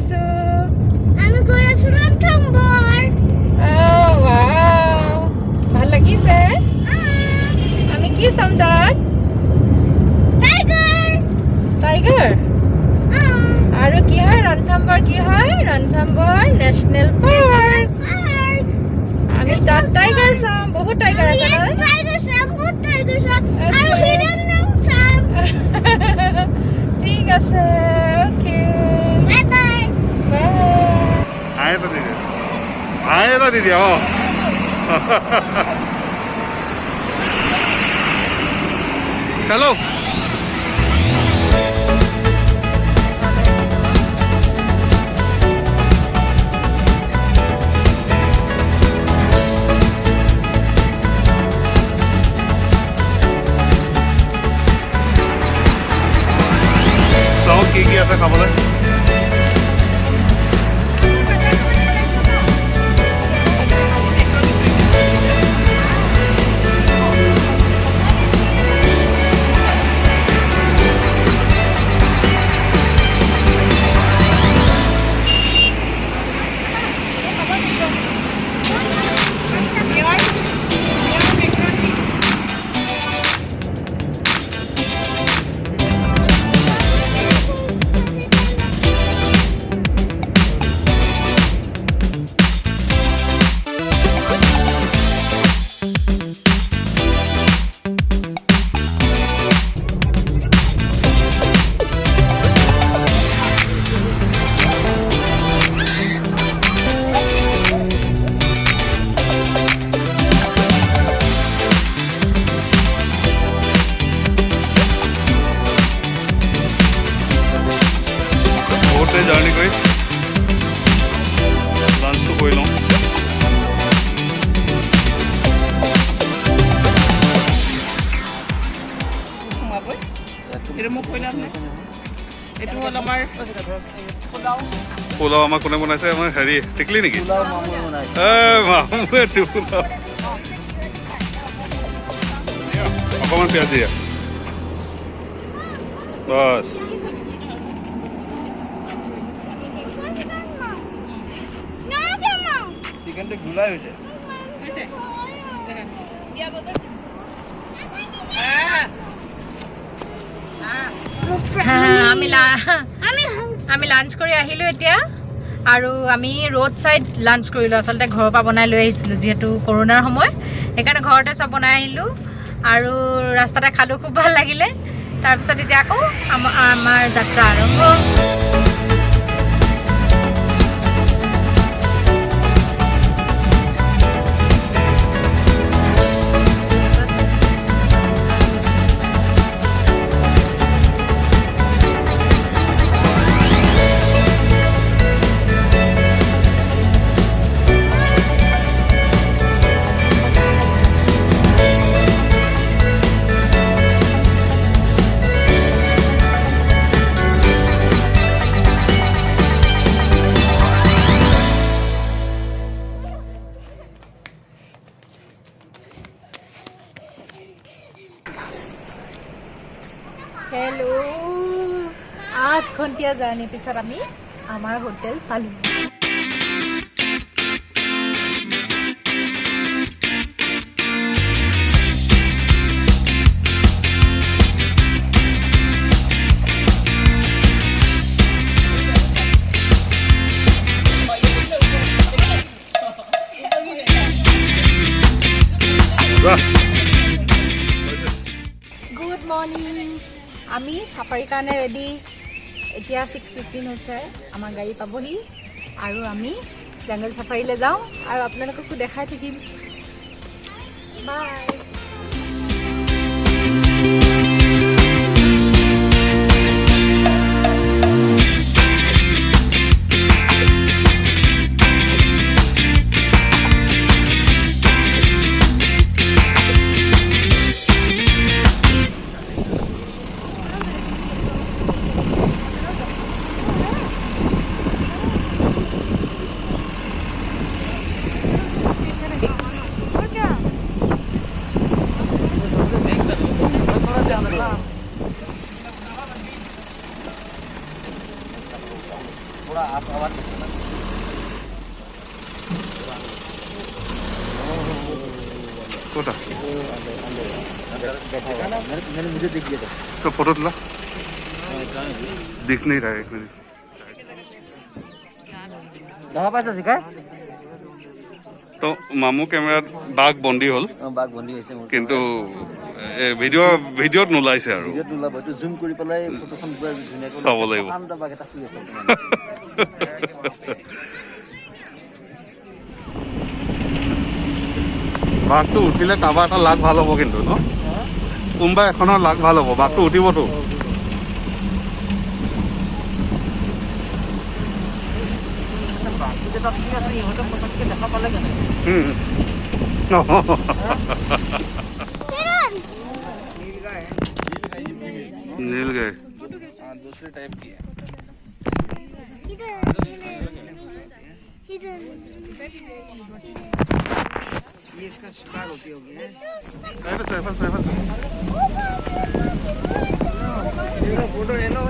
আছো আমি গৈ আছো ৰন্থম্বৰ ওয়াও ভাল লাগিছে আমি কি চাম তাত টাইগাৰ আৰু কি হয় ৰন্থম্বৰ কি হয় ৰন্থম্বৰ নেশনেল পাৰ্ক আমি তাত টাইগাৰ চাম বহুত টাইগাৰ আছে না আৰু হিৰণ্য চাম ঠিক আছে okay bye bye Ayo tadi dia. Oh. Halo. Tahu kiki asa kabar? Journey কৰি লাঞ্চটো কৰি লওঁ পোলাও আমাৰ কোনে বনাইছে আমাৰ হেৰি টিকলি নেকি অকণমান পিঁয়াজ দিয়া বাছ চিকেনটা গুলাই হয়েছে আমি লাঞ্চ কৰি আহিলো এতিয়া আৰু আমি ৰোড সাইড লাঞ্চ কৰিলো আসলতে ঘৰৰ পৰা বনাই লৈ আহিছিলো যেহেতু কৰোনাৰ সময় সেইকাৰণে ঘৰতে সব বনাই আহিলো আৰু ৰাস্তাতে খালো খুব ভাল লাগিলে তাৰ পিছত এতিয়া আকৌ আমাৰ যাত্ৰা আৰম্ভ हेलो 8 घंटिया जार्नी पिছত আমি আমাৰ হোটেল পালো গুড মৰ্নিং আমি সাফাৰি কাৰণে ৰেডি এতিয়া 6:15 হৈছে আমাৰ গাড়ী পাবহি আৰু আমি জংগল সাফাৰিলৈ যাওঁ আৰু আপোনালোককো দেখাই থাকিম বাই कोता तो फोटो तुला दिख नहीं रहा है एक मिनट तो मामू कैमेरात बाघ बंदी हल बाघ बंदी হৈছে মোৰ কিন্তু ভিডিঅ'ত নোলাইছে আৰু ভিডিঅ'ত নোলাব এইটো জুম কৰি পেলাই ফটোখন পুৰা ধুনীয়াকৈ চাব লাগিব শান্ত বাঘ এটা শুই আছে বাঘটো উঠিলে কাৰোবাৰ এটা লাগ ভাল হ'ব কিন্তু ন কোনোবা এখনৰ লাগ ভাল হ'ব বাঘটো উঠিবতো नील गए दूसरे टाइप की है ये इसका शिकार होती होगी फोटो है ना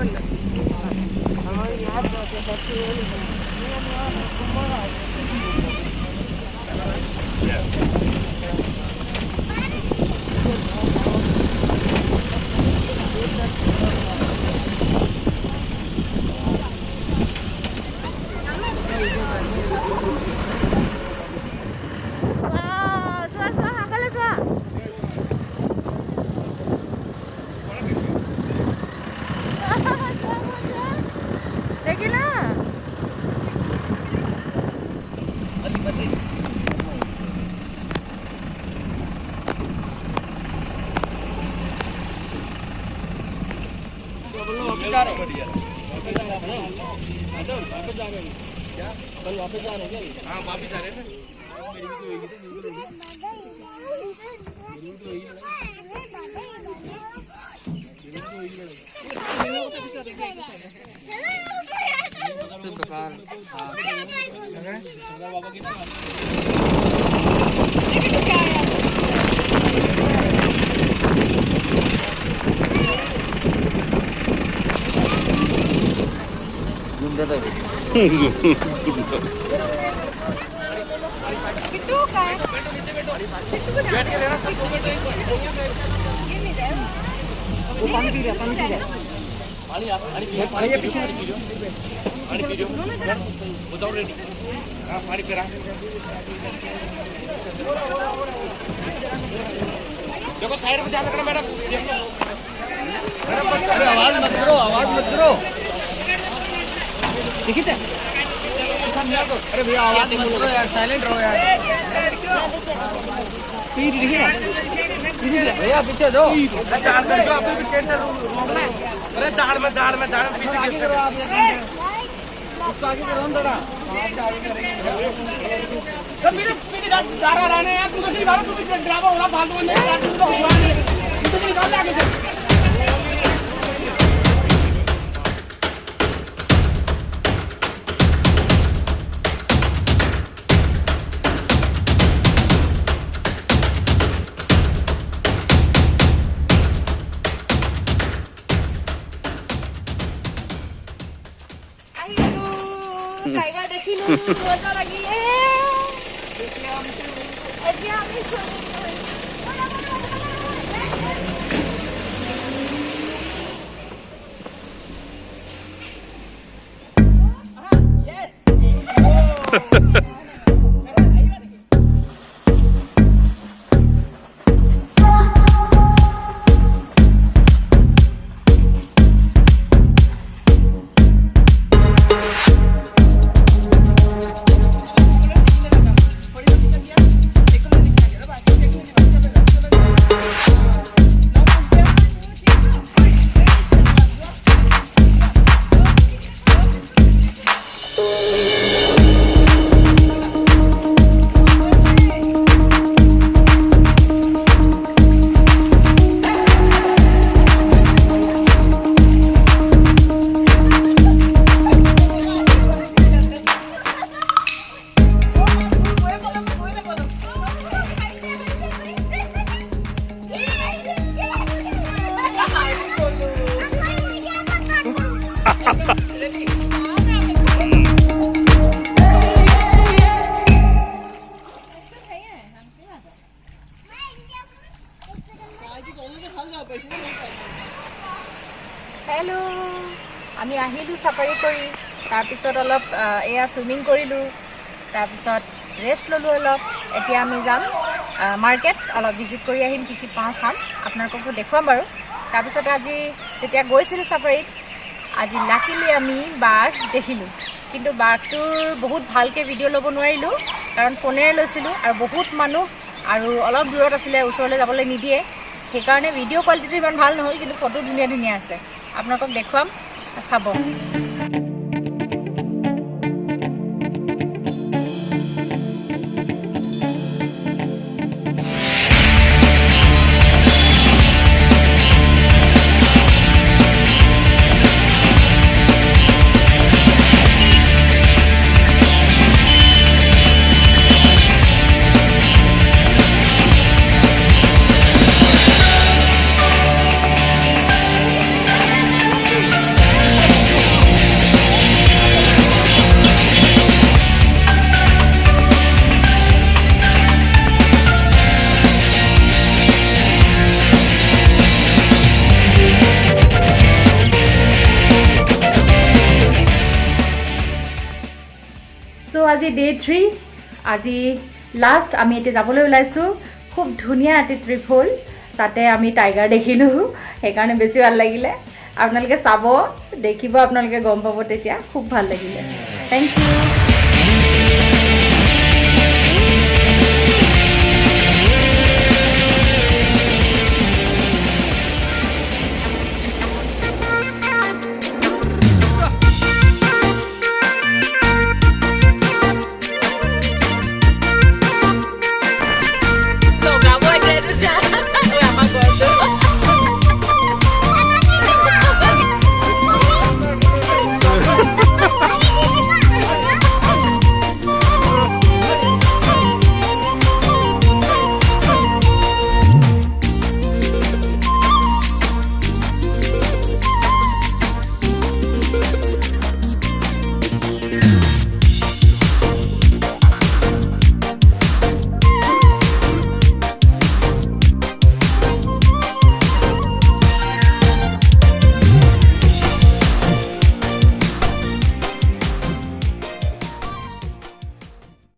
देखो साइड में ध्यान रखना मैडम अरे आवाज मत करो देखिए सर अरे भैया आवाज मत करो यार साइलेंट रहो यार भैया पीछे दो अरे झाड़ में पीछे उसको आगे करो थोड़ा मेरे चारा रहने यार तू तो निकालो तू ड्राइवर होना फालतू बंदे यार तू तो हुआ नहीं तू तो निकाल आगे से टाइगर देखिनु मजा লাগি এতিয়া আমি আহিলোঁ চাফাৰী কৰি তাৰপিছত অলপ এয়া ছুইমিং কৰিলোঁ তাৰপিছত ৰেষ্ট ল'লোঁ অলপ এতিয়া আমি যাম মাৰ্কেট অলপ ভিজিট কৰি আহিম কি পাওঁ চাম আপোনালোককো দেখুৱাম বাৰু তাৰপিছত আজি যেতিয়া গৈছিলোঁ চাফাৰীত আজি লাকিলি আমি বাঘ দেখিলোঁ কিন্তু বাঘটোৰ বহুত ভালকৈ ভিডিঅ' ল'ব নোৱাৰিলোঁ কাৰণ ফোনেৰে লৈছিলোঁ আৰু বহুত মানুহ আৰু অলপ দূৰত আছিলে ওচৰলৈ যাবলৈ নিদিয়ে সেইকাৰণে ভিডিঅ' কোৱালিটিটো ইমান ভাল নহ'ল কিন্তু ফটো ধুনীয়া ধুনীয়া আছে আপোনালোকক দেখুৱাম চাব সো আজি ডে 3 আজি লাষ্ট আমি এতিয়া যাবলৈ ওলাইছোঁ খুব ধুনীয়া এটি ট্ৰিপ হ'ল তাতে আমি টাইগাৰ দেখিলোঁ সেইকাৰণে বেছি ভাল লাগিলে আপোনালোকে চাব দেখিব আপোনালোকে গম পাব তেতিয়া খুব ভাল লাগিলে থেংক ইউ